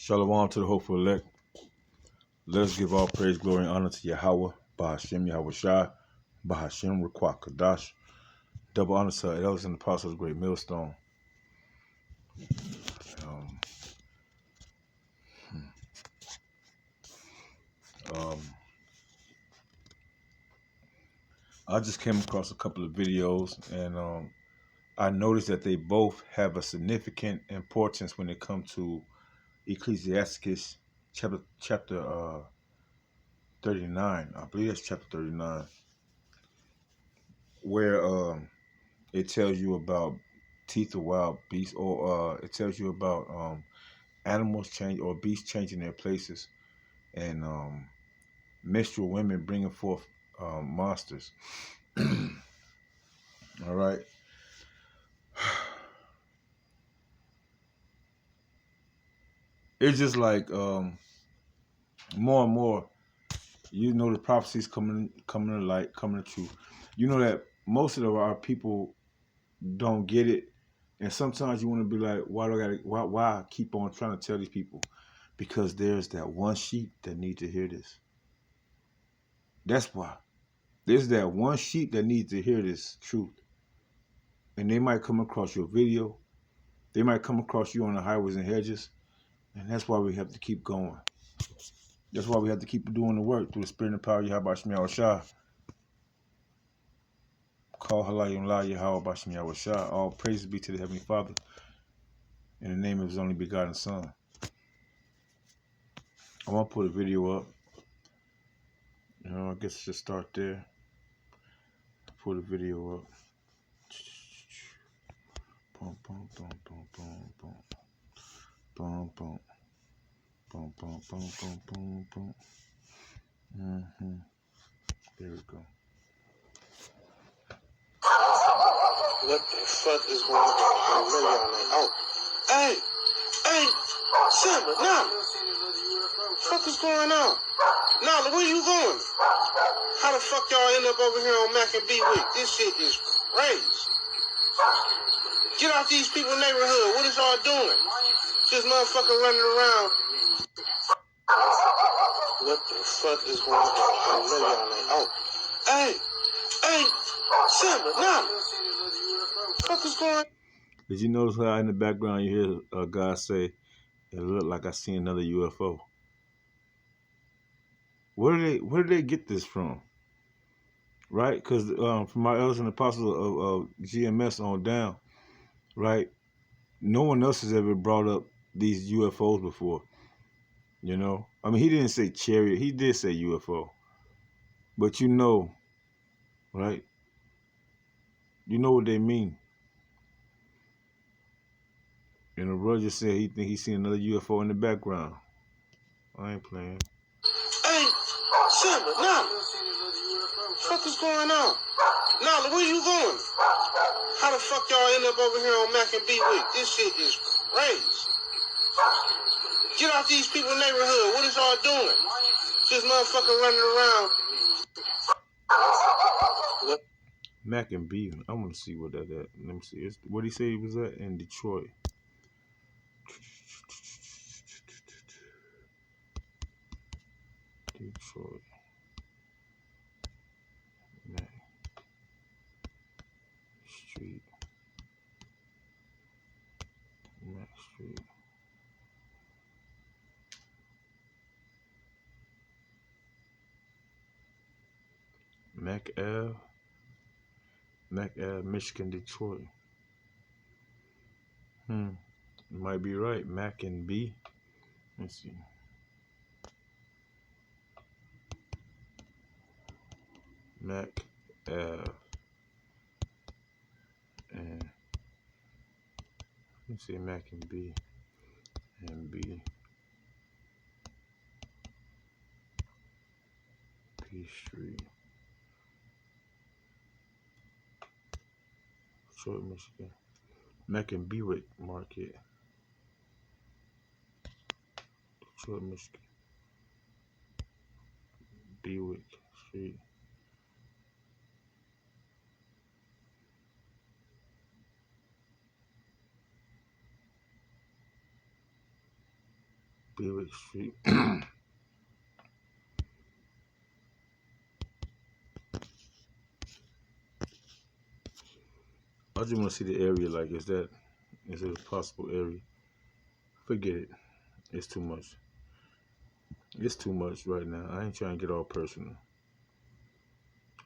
Shalom to the hopeful elect. Let us give all praise, glory, and honor to Yahweh, Bahashem, Yahweh Shai, Bahashem, Raquah, Kadash. Double honor to our elders and apostles, great millstone. Um, um, I just came across a couple of videos, and I noticed that they both have a significant importance when it comes to Ecclesiasticus chapter 39. I believe that's chapter 39, where it tells you about teeth of wild beasts, or it tells you about animals change or beasts changing their places, and menstrual women bringing forth monsters. All right. It's just like more and more, the prophecies coming to light, coming to truth. You know that most of our people don't get it, and sometimes you want to be like, why I keep on trying to tell these people? Because there's that one sheep that need to hear this. That's why. There's that one sheep that needs to hear this truth. And they might come across your video. They might come across you on the highways and hedges. And that's why we have to keep going. That's why we have to keep doing the work through the spirit and power of Yahweh Shai Shai. Call Halayim La Yahweh Shai Shai. All praises be to the Heavenly Father. In the name of His only begotten Son. I'm going to put a video up. I guess just start there. Put a video up. Boom, boom, boom, boom, boom, boom. Boom, boom. Boom, boom, boom, boom, boom, boom. There we go. What the fuck is going on? I know y'all like, oh, hey, Simba, Nala. What the fuck is going on? Nala, where you going? How the fuck y'all end up over here on Mac and B Week? This shit is crazy. Get out these people's neighborhood. What is y'all doing? Just motherfucker running around. What the fuck is going on? I know y'all like, oh, hey, Simba, Nala. What the fuck is going on? Did you notice how in the background you hear a guy say, "It looked like I see another UFO"? Where did they get this from? Right? Because from my elders and apostles of GMS on down, right? No one else has ever brought up these UFOs before. I mean, he didn't say chariot. He did say UFO. But right? You know what they mean. And the brother just said he think he seen another UFO in the background. I ain't playing. Hey, Simba, Nala. What the fuck is going on? Nala, where you going? How the fuck y'all end up over here on Mac and B Week? This shit is crazy. Get out these people's neighborhood. What is y'all doing? Just motherfucker running around. Mac and B. I want to see what that at. Let me see. What he say he was at in Detroit. Detroit. Mac Street. Mac Street. Mac Ave. Mac Ave, Michigan, Detroit. You might be right. Mac and B. Let's see. Mac Ave. And let's see, Mac and B. And B. P Street. Detroit, Michigan. Mac and Bewick Market. Detroit, Michigan. Bewick Street. Bewick Street. I just want to see the area. Like, is it a possible area? Forget it. It's too much. It's too much right now. I ain't trying to get all personal.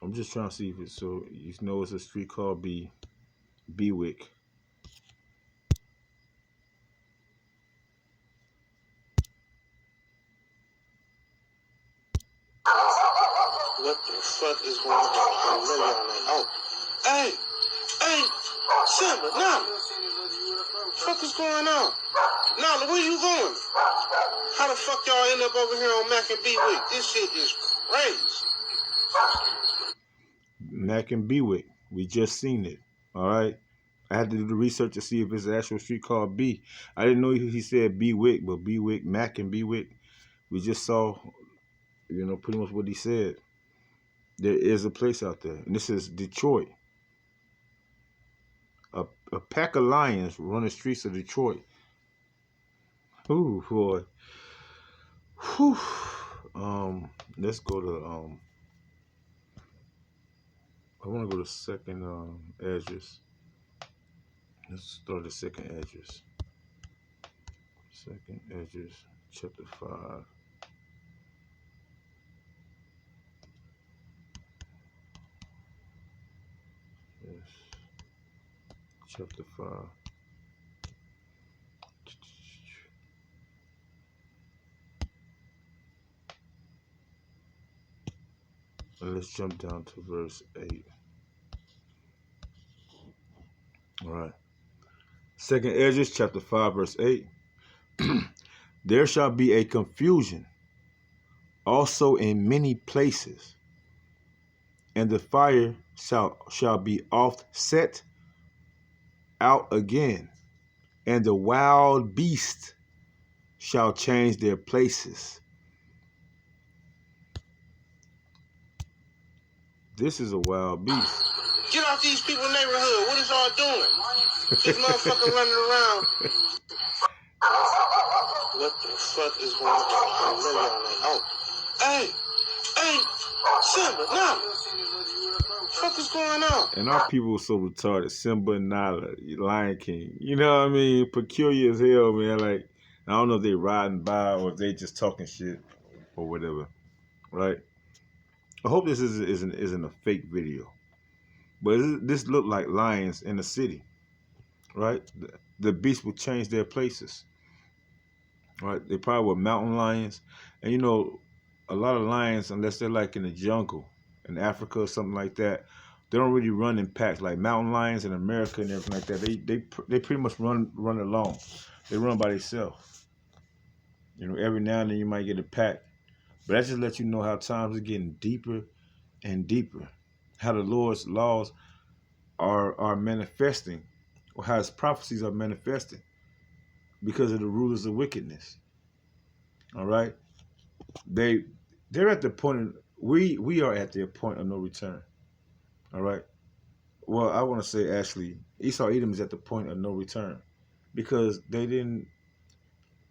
I'm just trying to see if it's so. You know, it's a street called Bewick. What the fuck is going on? I know y'all like, oh, hey, Simba, Nala, what the fuck is going on? Nala, where you going? How the fuck y'all end up over here on Mac and Bewick? This shit is crazy. Mac and Bewick. We just seen it. All right. I had to do the research to see if it's an actual street called B. I didn't know he said Bewick, but Bewick, Mac and Bewick. We just saw, pretty much what he said. There is a place out there, and this is Detroit. A pack of lions run the streets of Detroit. Ooh, boy. Whew. Let's go to I want to go to second address. Let's start the second address. Second address, chapter 5. Yes. Chapter 5. And let's jump down to verse 8. All right. Second Esdras, chapter 5, verse 8. There shall be a confusion also in many places, and the fire shall be oft set out again, and the wild beasts shall change their places. This is a wild beast. Get off these people's neighborhood. What is y'all doing? This motherfucker running around. What the fuck is going on? I know y'all like, oh, hey, Simba, Nala, what the fuck is going on? And our people are so retarded. Simba and Nala, Lion King. You know what I mean? Peculiar as hell, man. Like, I don't know if they riding by or if they just talking shit or whatever, right? I hope this isn't a fake video, but this look like lions in the city, right? The beasts will change their places, right? They probably were mountain lions, and a lot of lions, unless they're like in the jungle in Africa or something like that, they don't really run in packs like mountain lions in America and everything like that. They pretty much run alone. They run by themselves. Every now and then you might get a pack, but that just lets you know how times are getting deeper and deeper. How the Lord's laws are manifesting, or how His prophecies are manifesting because of the rulers of wickedness. All right, they're at the point of, we are at the point of no return. All right. Well, I want to say actually, Esau Edom is at the point of no return because they didn't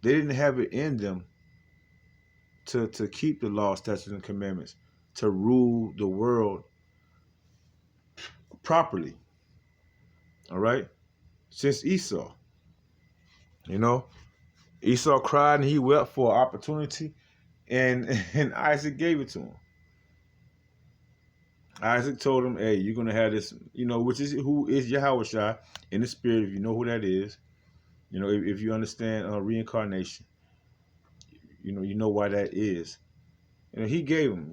have it in them to keep the law, statutes, and commandments, to rule the world properly. All right. Since Esau, Esau cried and he wept for opportunity, and Isaac gave it to him. Isaac told him, hey, you're going to have this, who is Yahushua in the spirit, if you know who that is. If you understand reincarnation, you know why that is. He gave him,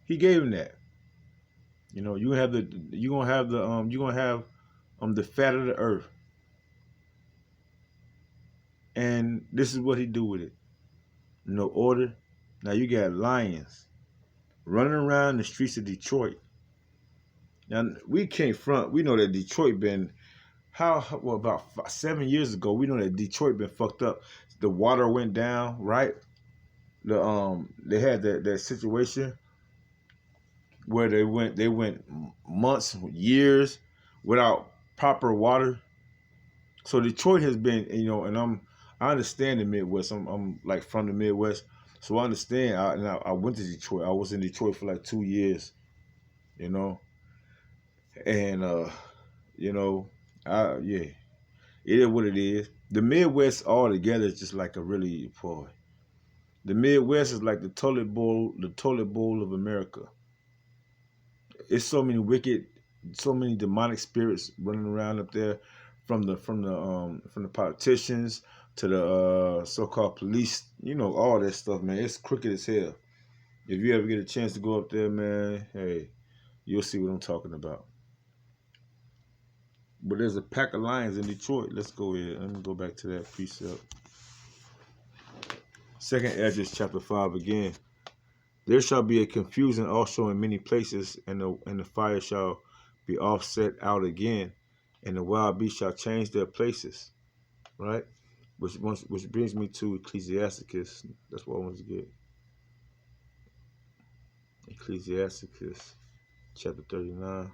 he gave him that. You're gonna have the fat of the earth. And this is what he do with it. Order. Now you got lions running around the streets of Detroit. Now we can't front. We know that Detroit been about 7 years ago. We know that Detroit been fucked up. The water went down, right? They had that situation where they went months, years without proper water. So Detroit has been, and I understand the Midwest. I'm like from the Midwest, so I understand. I went to Detroit. I was in Detroit for like 2 years, you know, and you know, yeah, it is what it is. The Midwest altogether is just like a really boy. The Midwest is like the toilet bowl of America. It's so many wicked, so many demonic spirits running around up there, from the politicians to the so-called police. You know, all that stuff, man. It's crooked as hell. If you ever get a chance to go up there, man, hey, you'll see what I'm talking about. But there's a pack of lions in Detroit. Let's go ahead. Let me go back to that precept. Second Esdras chapter 5 again. There shall be a confusion also in many places, and the fire shall be offset out again, and the wild beasts shall change their places. Right? Which brings me to Ecclesiasticus. That's what I want to get. Ecclesiasticus chapter 39.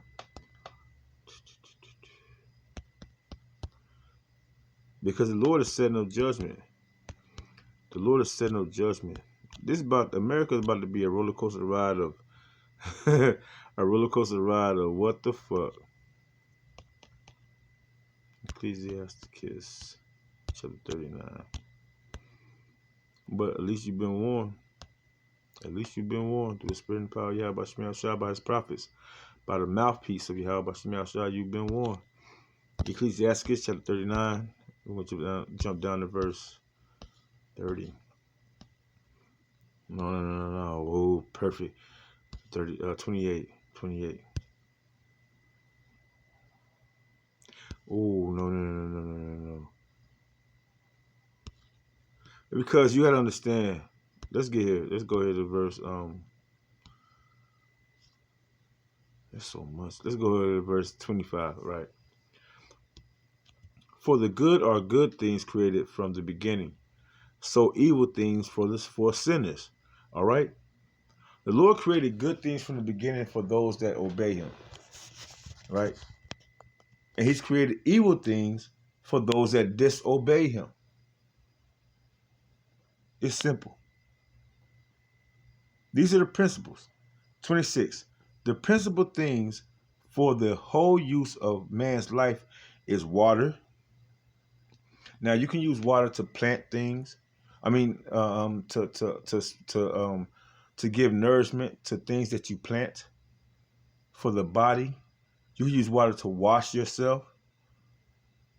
Because the Lord has said no judgment. The Lord has said no judgment. America is about to be a roller coaster ride of a roller coaster ride of what the fuck. Ecclesiasticus chapter 39. But at least you've been warned. At least you've been warned through the spirit and power of Yahweh Shemel Shah by his prophets. By the mouthpiece of Yahweh Shemel Shah, you've been warned. Ecclesiasticus chapter 39. We're going to jump down to verse 30. No. Oh, perfect. 28. Oh, no. Because you got to understand. Let's get here. Let's go ahead to verse. There's so much. Let's go ahead to verse 25. Right. For the good are good things created from the beginning, so evil things for sinners. All right. The Lord created good things from the beginning for those that obey Him. Right. And He's created evil things for those that disobey Him. It's simple. These are the principles. 26. The principal things for the whole use of man's life is water. Now you can use water to plant things. I mean, to give nourishment to things that you plant for the body. You can use water to wash yourself.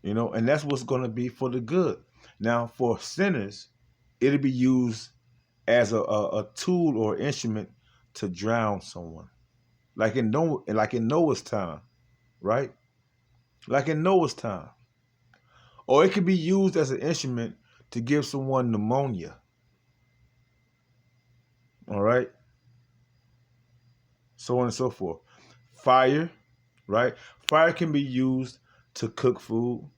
You know, and that's what's going to be for the good. Now, for sinners, it'll be used as a tool or instrument to drown someone, like in Noah's time, right? Like in Noah's time, or it could be used as an instrument to give someone pneumonia. All right, so on and so forth. Fire, right? Fire can be used to cook food.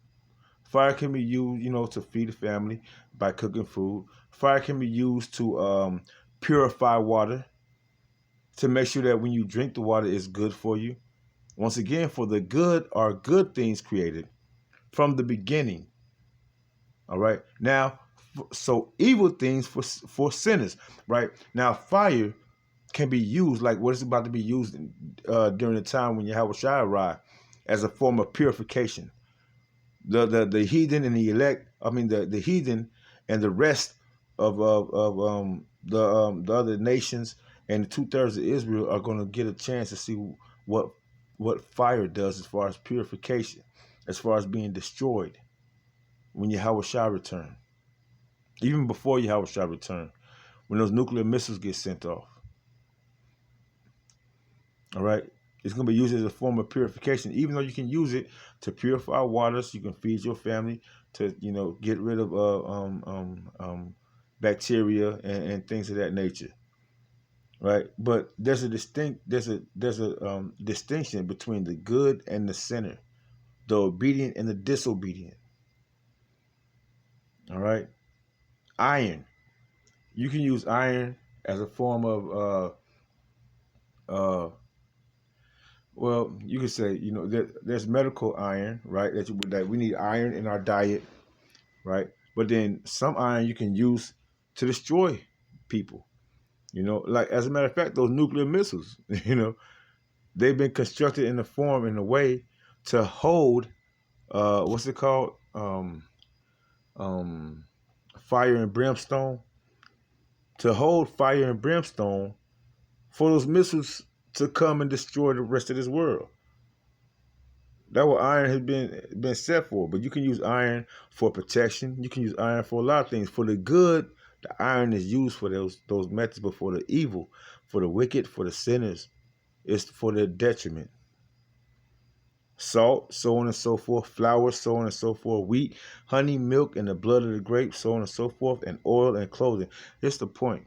Fire can be used, to feed the family by cooking food. Fire can be used to purify water, to make sure that when you drink the water, it's good for you. Once again, for the good are good things created from the beginning. All right. Now, so evil things for sinners. Right. Now, fire can be used like what is about to be used during the time when Yahweh Shai arrived as a form of purification. The heathen and the elect. I mean the heathen and the rest of the other nations and 2/3 of Israel are going to get a chance to see what fire does as far as purification, as far as being destroyed when Yahweh Shai return. Even before Yahweh Shai return, when those nuclear missiles get sent off. All right. It's going to be used as a form of purification, even though you can use it to purify water so you can feed your family, to, get rid of bacteria and things of that nature. Right. But there's a distinction between the good and the sinner, the obedient and the disobedient. All right. Iron. You can use iron as a form of well, you could say, there's medical iron, right? That we need iron in our diet, right? But then some iron you can use to destroy people. Like as a matter of fact, those nuclear missiles, they've been constructed in a way to hold what's it called? Fire and brimstone. To hold fire and brimstone for those missiles to come and destroy the rest of this world. That's what iron has been set for. But you can use iron for protection. You can use iron for a lot of things. For the good, the iron is used for those methods, but for the evil, for the wicked, for the sinners, it's for their detriment. Salt, so on and so forth. Flour, so on and so forth. Wheat, honey, milk, and the blood of the grape, so on and so forth. And oil and clothing. Here's the point.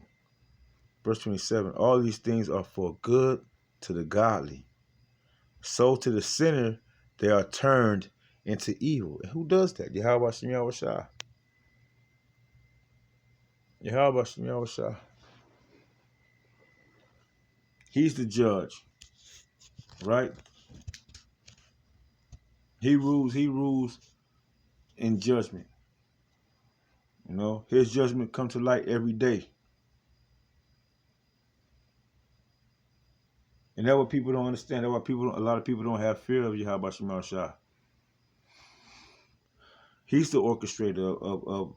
Verse 27. All these things are for good to the godly. So to the sinner, they are turned into evil. And who does that? Yahweh Shem Yahushua. Yahweh Shem Yahushua. He's the judge. Right? He rules in judgment. His judgment comes to light every day. And that's what people don't understand. That's why a lot of people don't have fear of Yahweh Shem Yahushua. He's the orchestrator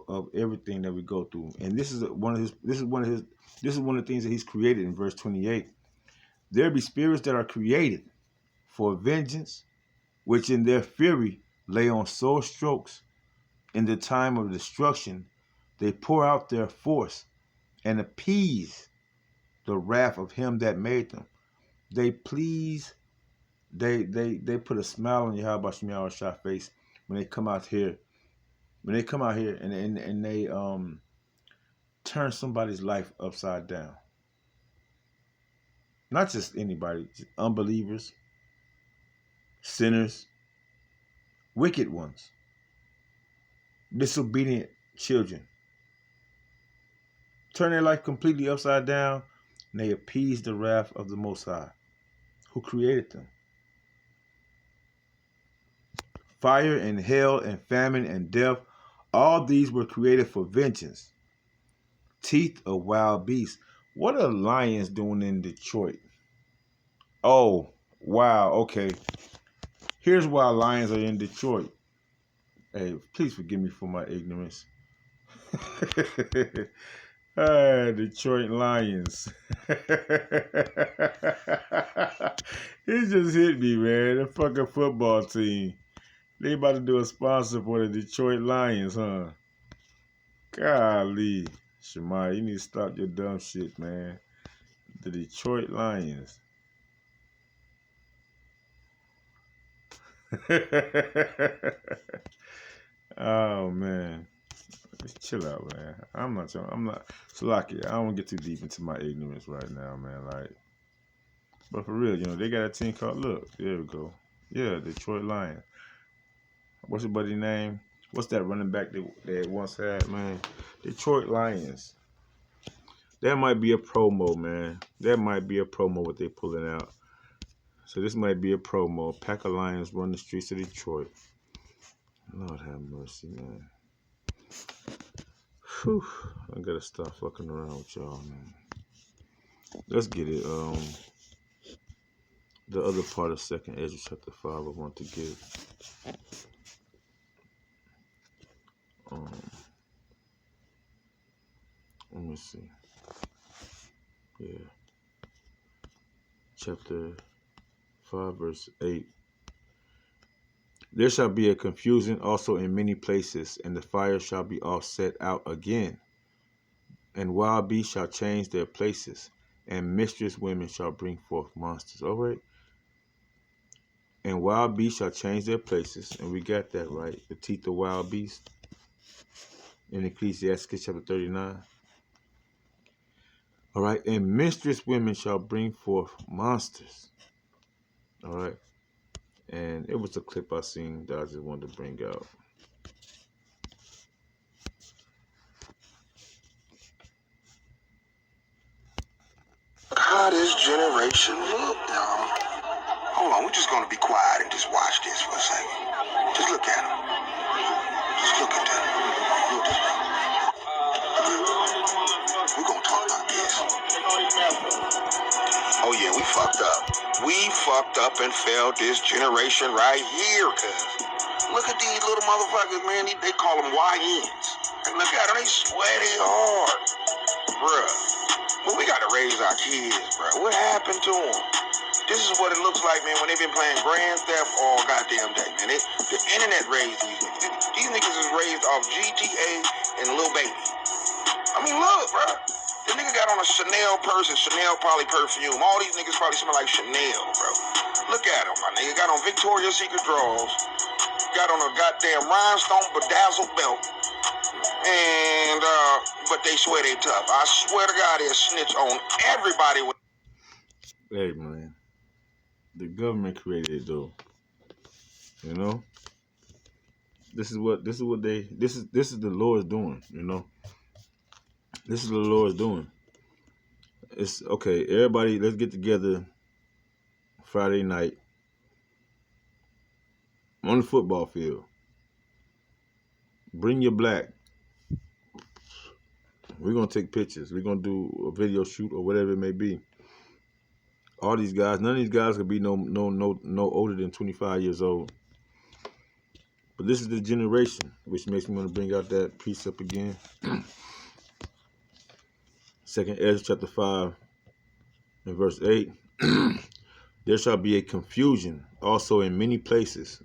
of everything that we go through. And this is one of the things that he's created in verse 28. There be spirits that are created for vengeance, which in their fury lay on sore strokes. In the time of destruction, they pour out their force and appease the wrath of him that made them. They please, they put a smile on Yahweh Shem Yahushua's face when they come out here. When they come out here and they turn somebody's life upside down. Not just anybody, just unbelievers, sinners, wicked ones, disobedient children. Turn their life completely upside down, and they appease the wrath of the Most High, who created them. Fire and hell and famine and death, all these were created for vengeance. Teeth of wild beasts. What are lions doing in Detroit? Oh, wow, okay. Here's why lions are in Detroit. Hey, please forgive me for my ignorance. Detroit Lions. It just hit me, man. The fucking football team. They about to do a sponsor for the Detroit Lions, huh? Golly. Shemai, you need to stop your dumb shit, man. The Detroit Lions. Oh, man. Just chill out, man. I'm not. Salaki, I don't want to get too deep into my ignorance right now, man. But for real, they got a team called, look, there we go. Yeah, Detroit Lions. What's your buddy's name? What's that running back they once had, man? Detroit Lions. That might be a promo, man. That might be a promo what they pulling out. So this might be a promo. Pack of Lions run the streets of Detroit. Lord have mercy, man. Whew. I gotta stop fucking around with y'all, man. Let's get it. The other part of 2nd Ezra chapter 5 I want to give. Let me see. Yeah. Chapter 5, verse 8. There shall be a confusion also in many places, and the fire shall be all set out again. And wild beasts shall change their places, and mistress women shall bring forth monsters. All right. And wild beasts shall change their places, and we got that right. The teeth of wild beasts in Ecclesiastes chapter 39. All right. And mistress women shall bring forth monsters. All right. And it was a clip I seen that I just wanted to bring out. How this generation look, y'all. Hold on, we're just gonna be quiet and just watch this for a second. Just look at them. Look at that. Look at that. We're gonna talk about this. Oh yeah, we fucked up. We fucked up and failed this generation right here, cuz. Look at these little motherfuckers, man. They call them YNs. And look at them, they sweaty hard. Bruh. But we gotta raise our kids, bruh. What happened to them? This is what it looks like, man, when they've been playing Grand Theft all goddamn day, man. The internet raised these niggas. These niggas is raised off GTA and Lil Baby. I mean, look, bruh. The nigga got on a Chanel purse and Chanel probably perfume. All these niggas probably smell like Chanel, bro. Look at him, my nigga. Got on Victoria's Secret drawers. Got on a goddamn rhinestone bedazzled belt. And, but they swear they tough. I swear to God, they'll snitch on everybody. Hey, man. The government created it, though. You know? This is the Lord's doing, you know? This is what the Lord's doing. It's okay, everybody, let's get together Friday night on the football field. Bring your black. We're gonna take pictures. We're gonna do a video shoot or whatever it may be. All these guys, none of these guys could be no older than 25 years old. But this is the generation, which makes me want to bring out that precept again. 2 Ezra chapter 5 and verse 8. There shall be a confusion also in many places.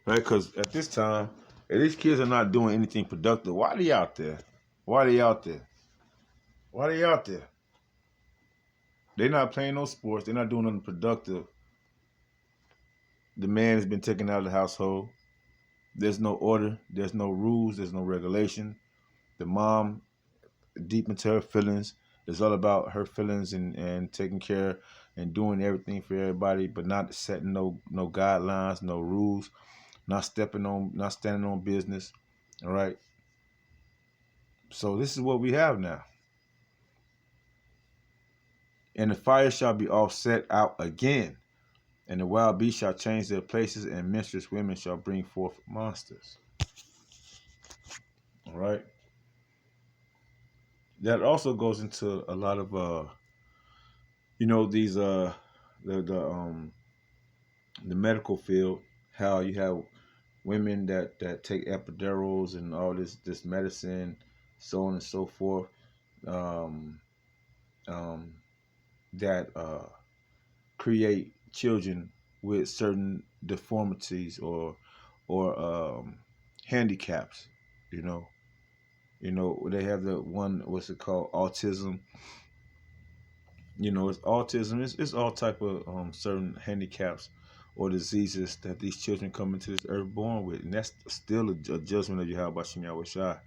Right? Because at this time, if these kids are not doing anything productive, why are they out there? Why are they out there? Why are they out there? They're not playing no sports. They're not doing nothing productive. The man has been taken out of the household. There's no order. There's no rules. There's no regulation. The mom, deep into her feelings, it's all about her feelings and taking care and doing everything for everybody, but not setting no guidelines, no rules, not standing on business. All right. So this is what we have now. And the fire shall be offset out again, and the wild beasts shall change their places, and menstruous women shall bring forth monsters. All right. That also goes into a lot of these the medical field, how you have women that take epidurals and all this medicine, so on and so forth, that create children with certain deformities or handicaps. They have the one, what's it called, autism. It's autism. It's all type of certain handicaps or diseases that these children come into this earth born with, and that's still a judgment of Yahweh Shem Yahweh Shai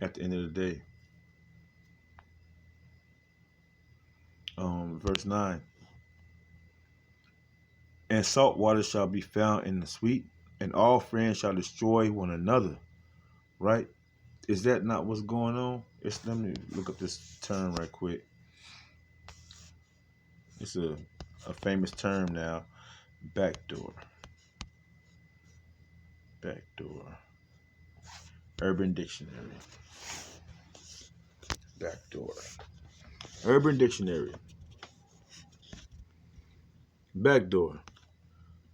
at the end of the day. Verse 9. And salt water shall be found in the sweet, and all friends shall destroy one another. Right? Is that not what's going on? Let me look up this term right quick. It's a famous term now. Backdoor. Urban Dictionary. Backdoor. Urban Dictionary. Backdoor.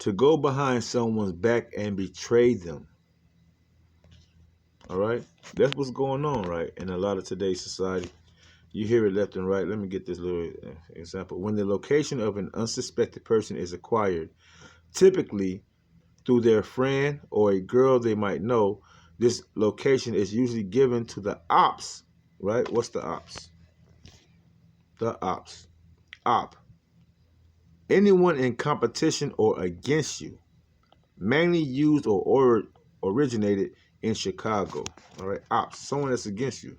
To go behind someone's back and betray them. All right? That's what's going on, right? In a lot of today's society. You hear it left and right. Let me get this little example. When the location of an unsuspected person is acquired, typically through their friend or a girl they might know, this location is usually given to the ops, right? What's the ops? The ops. Op. Anyone in competition or against you. Mainly used or originated in Chicago. All right, ops. Someone that's against you.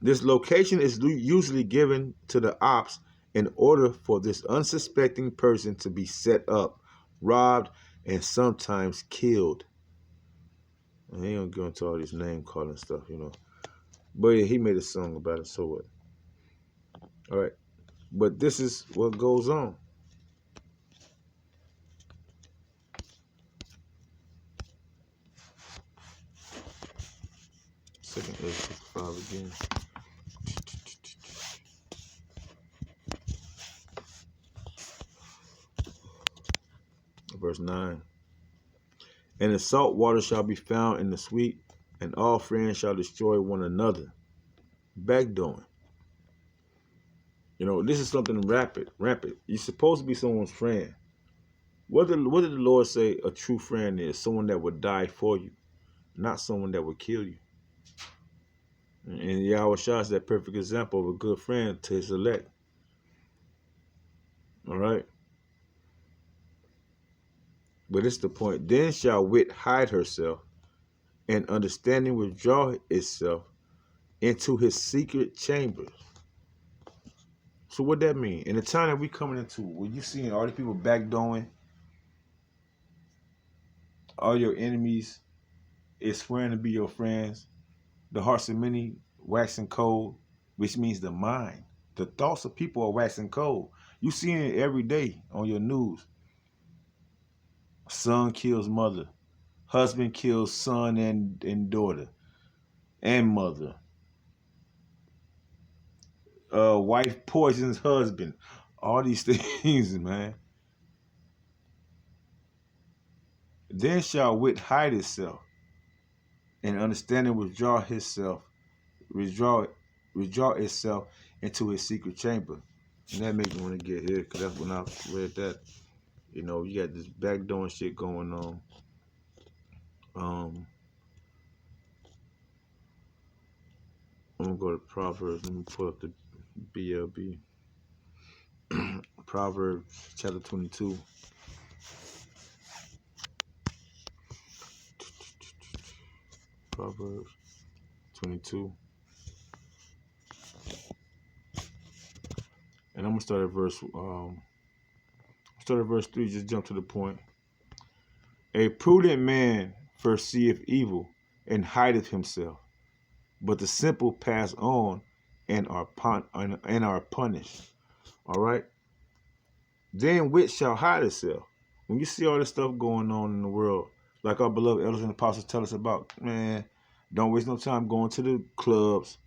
This location is usually given to the ops in order for this unsuspecting person to be set up, robbed, and sometimes killed. I ain't gonna go into all this name calling stuff, But yeah, he made a song about it, so what? All right. But this is what goes on. Second Ezra 5 again. Verse 9. And the salt water shall be found in the sweet, and all friends shall destroy one another. Backdoing. This is something rampant. You're supposed to be someone's friend. What did the Lord say a true friend is? Someone that would die for you, not someone that would kill you. And Yahweh Shah is that perfect example of a good friend to his elect. All right? But it's the point. Then shall wit hide herself, and understanding withdraw itself into his secret chambers. So what that mean? In the time that we coming into, when you seeing all these people backdoing, all your enemies is swearing to be your friends, the hearts of many waxing cold, which means the mind. The thoughts of people are waxing cold. You seeing it every day on your news. Son kills mother. Husband kills son and daughter and mother. Wife poisons husband. All these things, man. Then shall wit hide itself, and understanding withdraw itself into his secret chamber. And that makes me want to get here, because that's when I read that. You got this backdoor shit going on. I'm gonna go to Proverbs. Let me pull up the BLB. Proverbs chapter 22. Proverbs 22. And I'm gonna start at verse 3, just jump to the point. A prudent man first seeth evil and hideth himself, but the simple pass on and are punished. All right. Then wit shall hide itself. When you see all this stuff going on in the world, like our beloved elders and apostles tell us about, man, don't waste no time going to the clubs.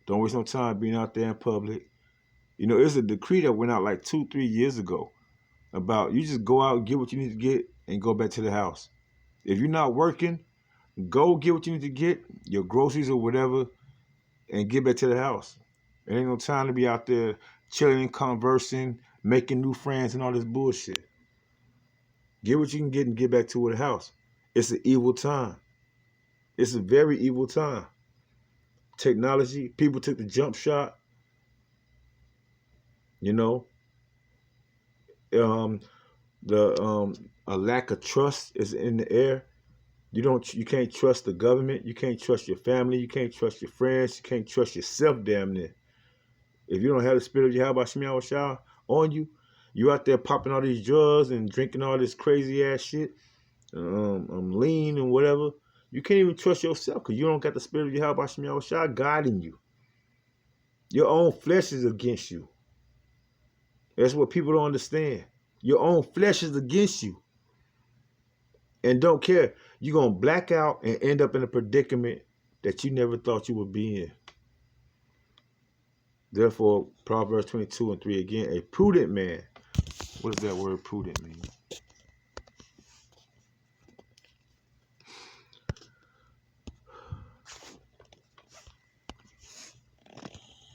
Don't waste no time being out there in public. It's a decree that went out like 2-3 years ago about you just go out, get what you need to get, and go back to the house. If you're not working, go get what you need to get, your groceries or whatever, and get back to the house. There ain't no time to be out there chilling, conversing, making new friends, and all this bullshit. Get what you can get and get back to the house. It's an evil time. It's a very evil time. Technology, people took the jump shot. A lack of trust is in the air. You can't trust the government. You can't trust your family. You can't trust your friends. You can't trust yourself, damn near. If you don't have the spirit of Yahweh Shemiah Shah on you, you out there popping all these drugs and drinking all this crazy ass shit, lean and whatever. You can't even trust yourself because you don't got the spirit of Yahweh Shemiah Shah guiding you. Your own flesh is against you. That's what people don't understand. Your own flesh is against you. And don't care. You're going to black out and end up in a predicament that you never thought you would be in. Therefore, Proverbs 22:3 again, a prudent man. What does that word prudent mean?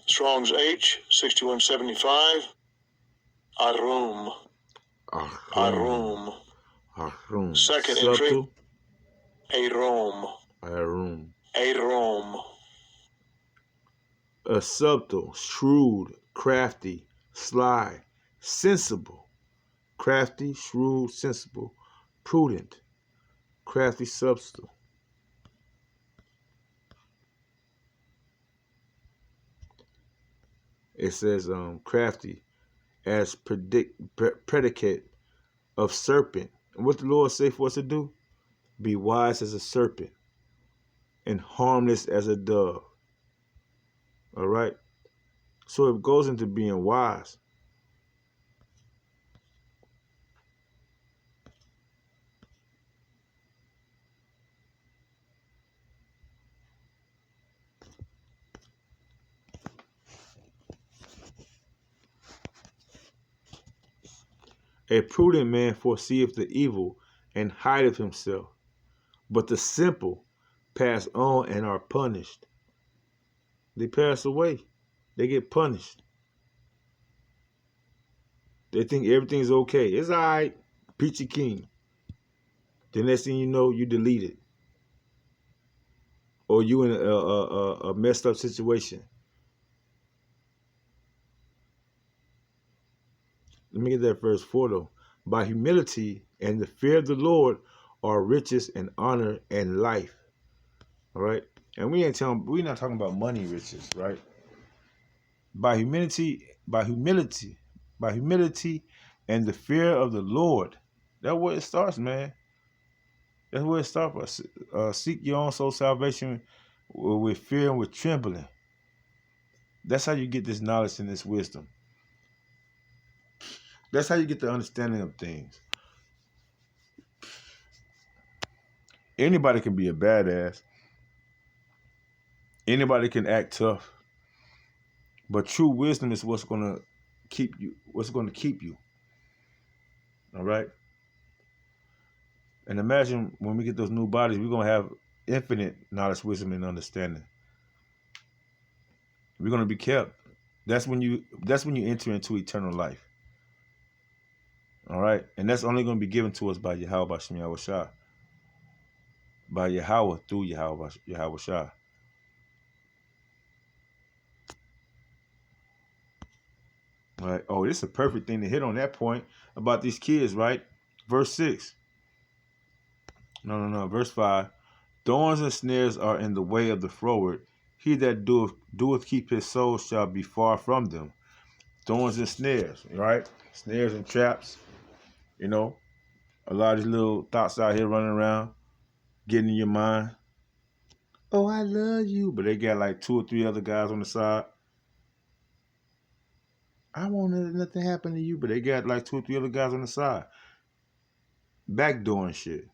Strong's H, 6175. Arum. Arum. Arum. Second Subtle. entry. Arum. Arum. Arum. A subtle, shrewd, crafty, sly, sensible. Crafty, shrewd, sensible, prudent, crafty, subtle. It says crafty as predicate of serpent. And what the Lord say for us to do? Be wise as a serpent and harmless as a dove. All right? So it goes into being wise. A prudent man foreseeth the evil and hideth himself, but the simple pass on and are punished. They pass away. They get punished. They think everything's okay. It's all right. Peachy King. The next thing you know, you delete it. Or you in a messed up situation. Let me get that verse 4 though. By humility and the fear of the Lord are riches and honor and life. All right? And we're not talking about money riches, right? By humility and the fear of the Lord. That's where it starts, man. That's where it starts. Seek your own soul salvation with fear and with trembling. That's how you get this knowledge and this wisdom. That's how you get the understanding of things. Anybody can be a badass. Anybody can act tough. But true wisdom is what's going to keep you. What's going to keep you. All right? And imagine when we get those new bodies, we're going to have infinite knowledge, wisdom, and understanding. We're going to be kept. That's when you enter into eternal life. All right? And that's only going to be given to us by Yahweh Bashem Yahweh Shah. By Yahweh through Yahweh Shah. All right. Oh, this is a perfect thing to hit on that point about these kids, right? Verse 6. No. Verse 5. Thorns and snares are in the way of the froward. He that doeth keep his soul shall be far from them. Thorns and snares, right? Snares and traps. You know, a lot of these little thoughts out here running around, getting in your mind. Oh, I love you. But they got like 2 or 3 other guys on the side. I won't let nothing happen to you. But they got like 2 or 3 other guys on the side. Backdooring shit.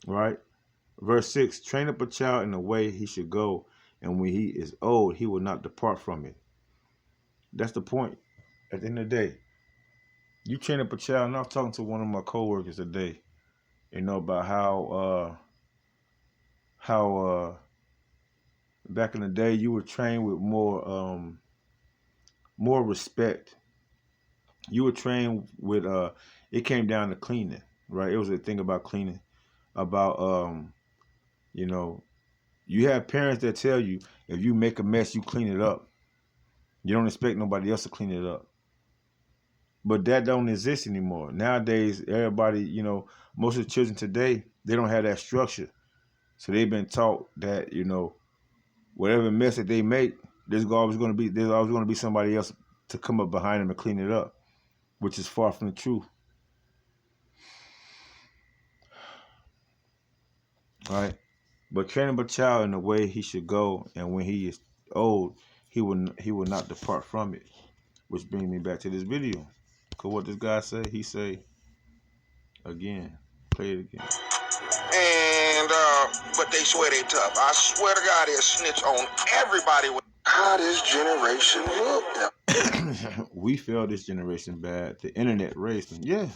Right? Verse 6, train up a child in the way he should go, and when he is old, he will not depart from it. That's the point. At the end of the day, you train up a child, and I was talking to one of my coworkers today, you know, about how back in the day you were trained with more respect. You were trained with it came down to cleaning, right? It was a thing about cleaning, about you know, you have parents that tell you if you make a mess, you clean it up. You don't expect nobody else to clean it up. But that don't exist anymore. Nowadays, everybody, you know, most of the children today, they don't have that structure. So they've been taught that, you know, whatever mess that they make, there's always going to be somebody else to come up behind them and clean it up, which is far from the truth. All right. But train up a child in the way he should go, and when he is old, he will not depart from it. Which brings me back to this video. Cause what this guy say? He say again. Play it again. And but they swear they tough. I swear to God, they'll snitch on everybody. How this generation look? We failed this generation bad. The internet raised them. Yeah.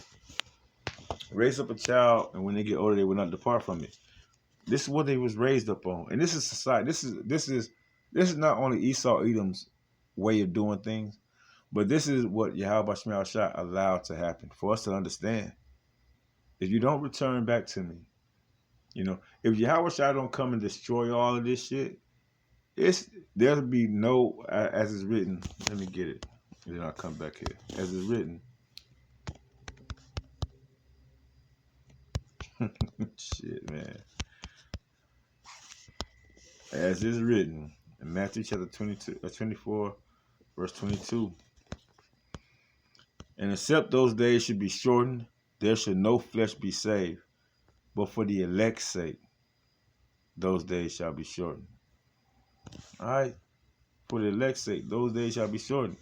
Raise up a child, and when they get older, they will not depart from it. This is what they was raised up on, and this is society. This is not only Esau Edom's way of doing things, but this is what Yahweh Shemel Shah allowed to happen for us to understand. If you don't return back to me, you know, if Yahweh Shah don't come and destroy all of this shit, there'll be no, as it's written. Let me get it, and then I'll come back here. As it's written. Shit, man. As is written in Matthew chapter 24, verse 22. And except those days should be shortened, there should no flesh be saved. But for the elect's sake, those days shall be shortened. All right? For the elect's sake, those days shall be shortened.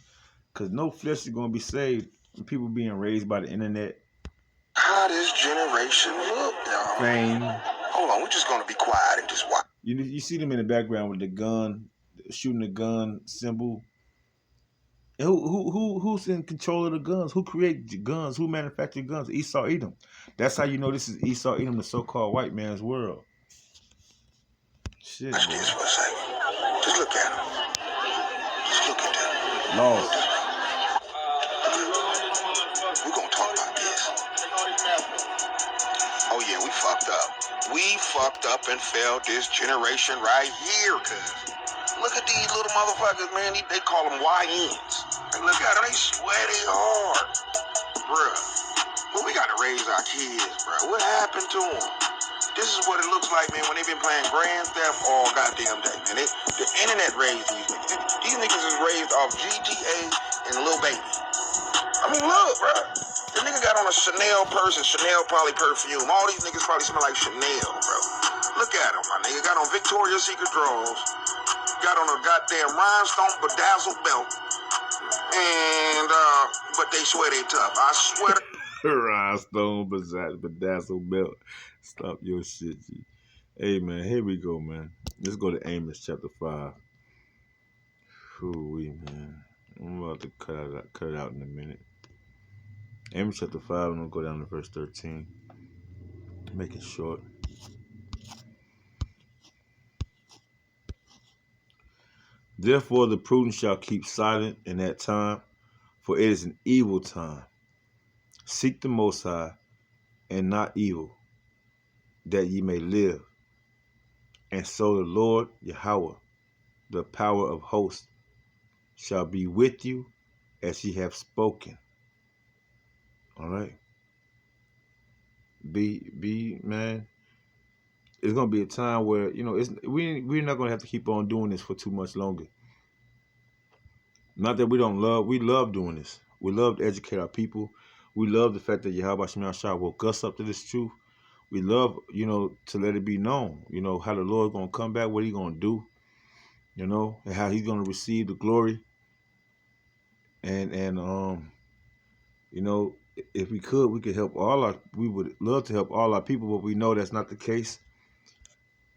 Because no flesh is going to be saved. People being raised by the internet. How this generation look, y'all. Fame. Hold on, we're just going to be quiet and just watch. You see them in the background with the gun, shooting the gun symbol. And who's in control of the guns? Who create guns? Who manufacture guns? Esau Edom. That's how you know this is Esau Edom, the so-called white man's world. Shit, Watch man. this for a second. Just look at him. Just look at that. Lost. We're gonna talk about this. Oh yeah, we fucked up. We fucked up and failed this generation right here, cuz. Look at these little motherfuckers, man. They call them YNs. And look at them, they sweaty hard. Bruh. Well, we gotta raise our kids, bruh. What happened to them? This is what it looks like, man, when they've been playing Grand Theft all goddamn day, man. The internet raised these niggas. These niggas is raised off GTA and Lil Baby. I mean, look, bruh. The nigga got on a Chanel purse and Chanel probably perfume. All these niggas probably smell like Chanel, bro. Look at him, my nigga. Got on Victoria's Secret drawers. Got on a goddamn rhinestone bedazzled belt. And, but they swear they tough. I swear to... Rhinestone bedazzled belt. Stop your shit, G. Hey, man, here we go, man. Let's go to Amos chapter 5. Ooh, man. I'm about to cut it out in a minute. Amos chapter 5, I'm going to go down to verse 13. Make it short. Therefore the prudent shall keep silent in that time, for it is an evil time. Seek the Most High, and not evil, that ye may live. And so the Lord Yahweh, the power of hosts, shall be with you as ye have spoken. All right. Be man. It's gonna be a time where, you know, we're not gonna have to keep on doing this for too much longer. Not that we love doing this. We love to educate our people. We love the fact that Yahweh Shema Shah woke us up to this truth. We love, you know, to let it be known, you know, how the Lord's gonna come back, what He's gonna do, you know, and how He's gonna receive the glory. And you know, if we could help we would love to help all our people, but we know that's not the case.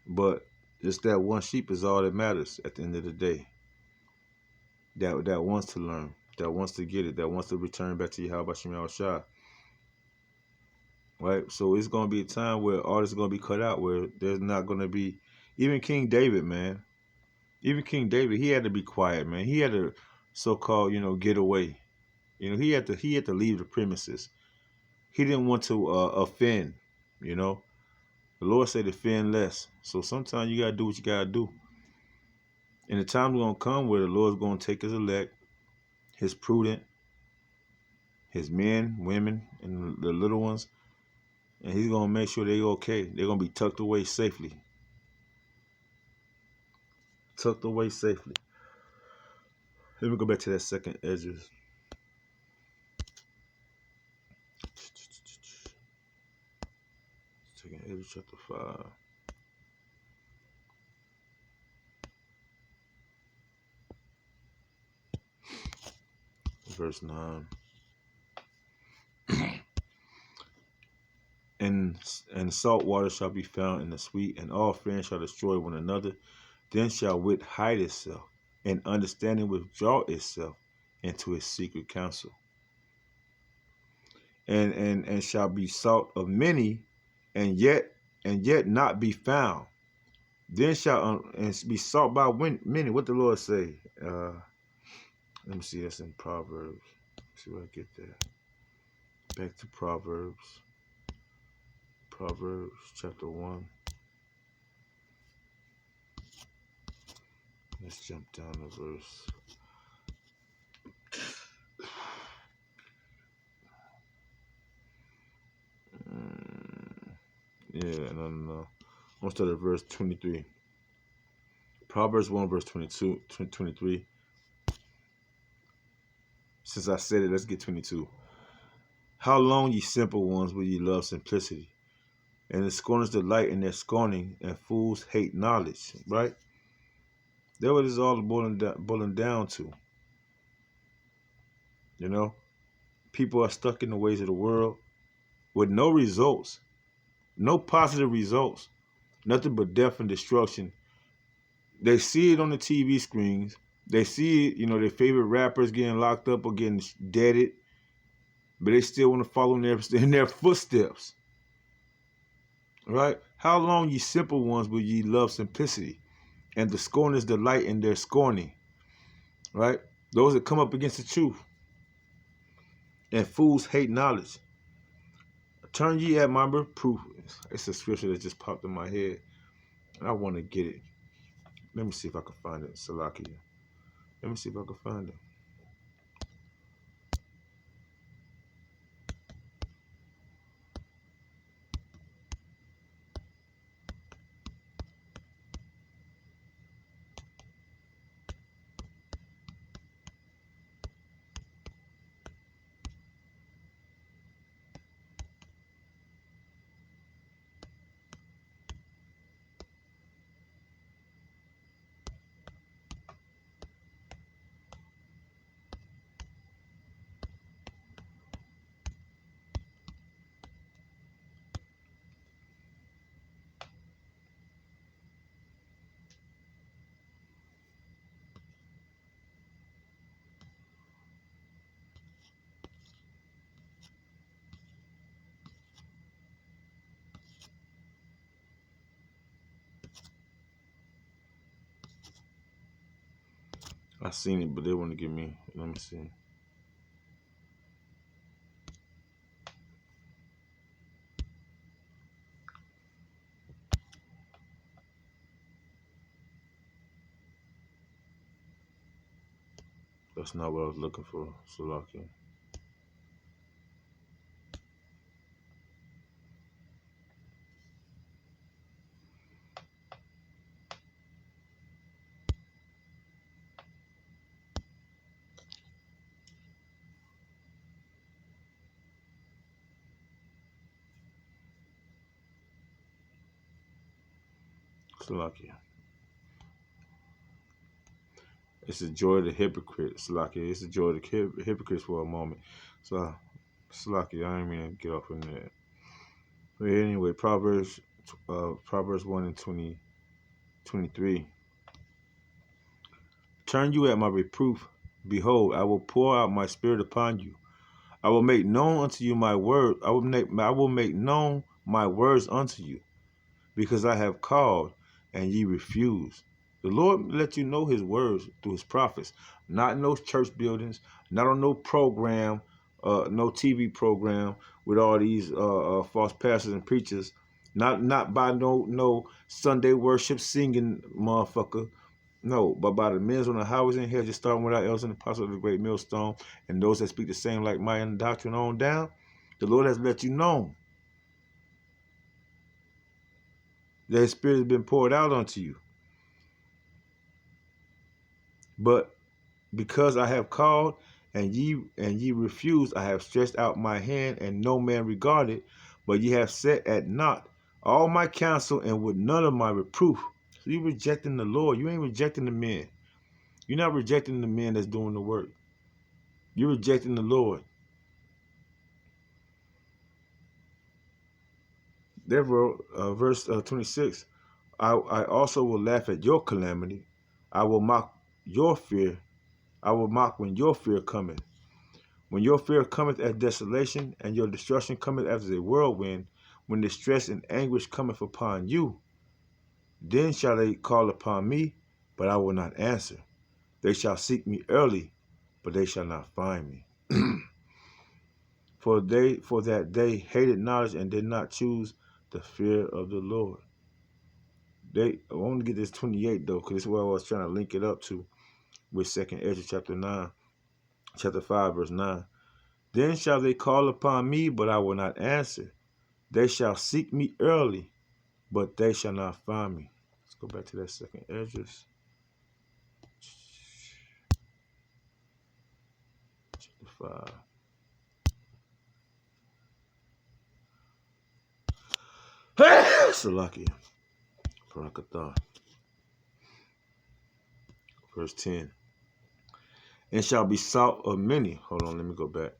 But just that one sheep is all that matters at the end of the day. That wants to learn, that wants to get it, that wants to return back to Yahweh Shema Shah. Right? So it's going to be a time where all this is going to be cut out, where there's not going to be, even King David, man. Even King David, he had to be quiet, man. He had to so-called, you know, get away. You know, he had to leave the premises. He didn't want to offend, you know. The Lord said offend less. So sometimes you got to do what you got to do. And the time's going to come where the Lord's going to take His elect, His prudent, His men, women, and the little ones, and He's going to make sure they're okay. They're going to be tucked away safely. Tucked away safely. Let me go back to that second Esdras. Second Esdras chapter 5. Verse 9. And salt water shall be found in the sweet, and all friends shall destroy one another. Then shall wit hide itself, and understanding withdraw itself into its secret counsel. And shall be sought of many, and yet not be found. Then shall and be sought by many. What the Lord say? Let me see. That's in Proverbs. Let's see where I get there. Back to Proverbs. Proverbs chapter 1. Let's jump down to verse. No. I'm going to start at verse 23. Proverbs 1, verse 23. Since I said it, let's get 22. How long, ye simple ones, will ye love simplicity? And the scorners delight in their scorning, and fools hate knowledge. Right? That's what it's all boiling down to. You know? People are stuck in the ways of the world with no results. No positive results. Nothing but death and destruction. They see it on the TV screens. They see, their favorite rappers getting locked up or getting deaded, but they still want to follow in their footsteps. Right? How long, ye simple ones, will ye love simplicity, and the scorners delight in their scorning? Right? Those that come up against the truth. And fools hate knowledge. Turn ye at my reproof. It's a scripture that just popped in my head. And I want to get it. Let me see if I can find it. Salakia. Let me see if I can find it. I seen it, but they want to give me. Let me see. That's not what I was looking for. Salakia. Salakia. It's the joy of the hypocrite. Salakia. It's the joy of the hypocrites for a moment. So, Salakia, I didn't mean to get off in there. But anyway, Proverbs 1 and 23. Turn you at my reproof. Behold, I will pour out my spirit upon you. I will make known unto you my word. I will make known my words unto you, because I have called and ye refuse. The Lord let you know his words through his prophets, not in those church buildings, not on no program, no TV program with all these false pastors and preachers, not by no Sunday worship singing motherfucker. No, but by the men on the highways in here, just starting with our elders and the apostles of the great millstone, and those that speak the same like mind doctrine on down, the Lord has let you know that his spirit has been poured out unto you. But because I have called and ye refused, I have stretched out my hand, and no man regarded, but ye have set at naught all my counsel, and with none of my reproof. So you rejecting the Lord. You ain't rejecting the men. You're not rejecting the men that's doing the work. You're rejecting the Lord. Therefore, verse 26, I also will laugh at your calamity. I will mock your fear. I will mock when your fear cometh. When your fear cometh as desolation, and your destruction cometh as a whirlwind, when distress and anguish cometh upon you, then shall they call upon me, but I will not answer. They shall seek me early, but they shall not find me. For that they hated knowledge and did not choose the fear of the Lord. I want to get this 28 though, because this is what I was trying to link it up to with 2nd Ezra chapter 5, verse 9. Then shall they call upon me, but I will not answer. They shall seek me early, but they shall not find me. Let's go back to that 2nd Ezra. Chapter 5. Salakia. Parakatha. Verse 10. And shall be salt of many. Hold on, let me go back.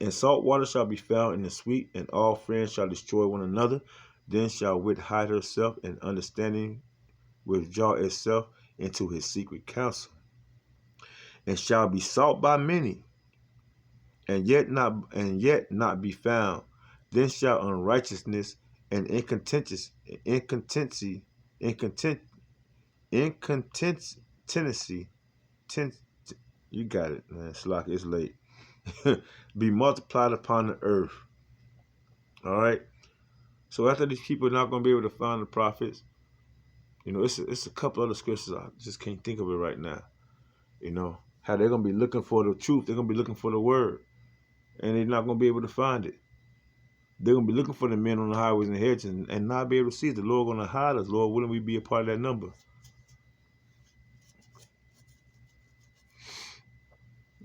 And salt water shall be found in the sweet, and all friends shall destroy one another. Then shall wit hide herself, and understanding withdraw itself into his secret counsel, and shall be sought by many, and yet not be found. Then shall unrighteousness and incontinency, you got it, man. It's late. Be multiplied upon the earth. All right. So after these people are not going to be able to find the prophets, it's a couple other scriptures. I just can't think of it right now. How they're going to be looking for the truth. They're going to be looking for the word. And they're not going to be able to find it. They're going to be looking for the men on the highways and hedges and not be able to see it. The Lord going to hide us. Lord, wouldn't we be a part of that number?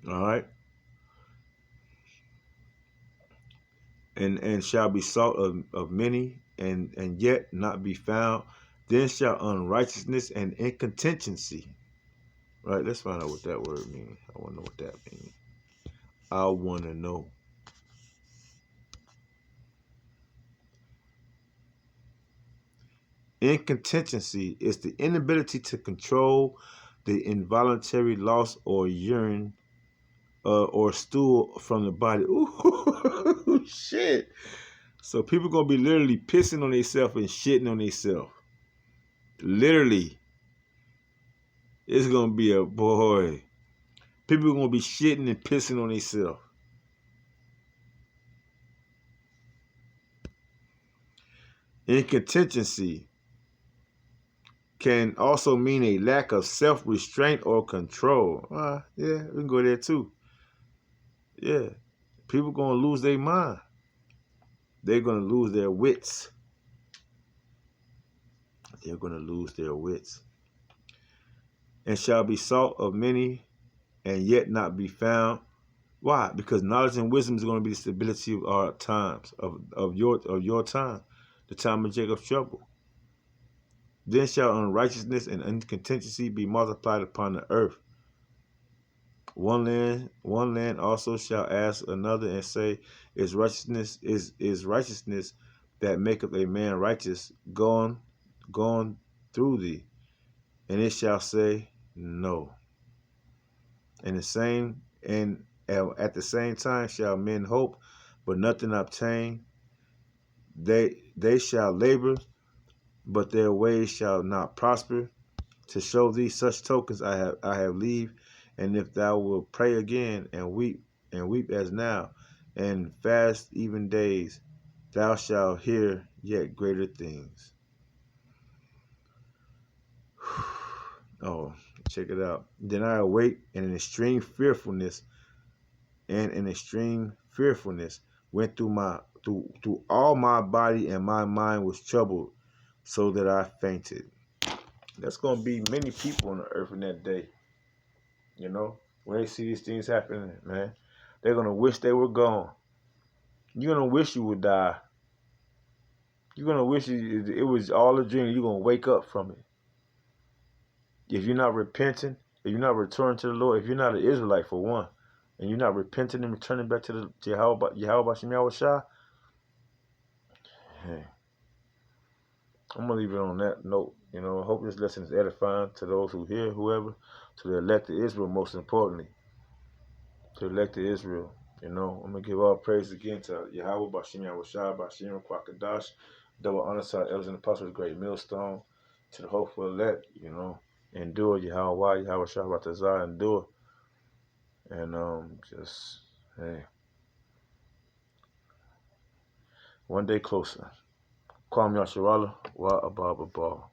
All right. And shall be sought of many and yet not be found. Then shall unrighteousness and incontinency. Right, let's find out what that word means. I want to know what that means. I want to know. Incontinency is the inability to control the involuntary loss or urine or stool from the body. Ooh, shit. So people going to be literally pissing on themselves and shitting on themselves. Literally. It's going to be a boy. People are going to be shitting and pissing on themselves. Incontinency can also mean a lack of self-restraint or control. Yeah, we can go there too. Yeah, people going to lose their mind. They're going to lose their wits. They're going to lose their wits. And shall be sought of many and yet not be found. Why? Because knowledge and wisdom is going to be the stability of our times, of your time, the time of Jacob's trouble. Then shall unrighteousness and incontinency be multiplied upon the earth. One land also shall ask another and say, Is righteousness that maketh a man righteous gone through thee? And it shall say, No. And at the same time shall men hope, but nothing obtain. They shall labor, but their ways shall not prosper. To show thee such tokens I have leave, and if thou wilt pray again and weep as now, and fast even days, thou shalt hear yet greater things. Oh, check it out. Then I awake in an extreme fearfulness, went through all my body, and my mind was troubled, so that I fainted. There's going to be many people on the earth in that day. When they see these things happening, man, they're going to wish they were gone. You're going to wish you would die. You're going to wish it was all a dream. You're going to wake up from it. If you're not repenting, if you're not returning to the Lord, if you're not an Israelite for one, and you're not repenting and returning back to Yahweh Shem Yahweh Shah, hey, I'm going to leave it on that note. I hope this lesson is edifying to those who hear, whoever, to the elected Israel, most importantly. To the elected Israel. I'm going to give all praise again to Yahweh, Bashem Yahweh Shah, Bashem Kwakadash, double honor to our elders and apostles, great millstone, to the hopeful elect, endure, Yahweh, Yahweh Shah, Batazah, endure. And just, hey, one day closer. Kwam Yasharala, Wa Abba Ball.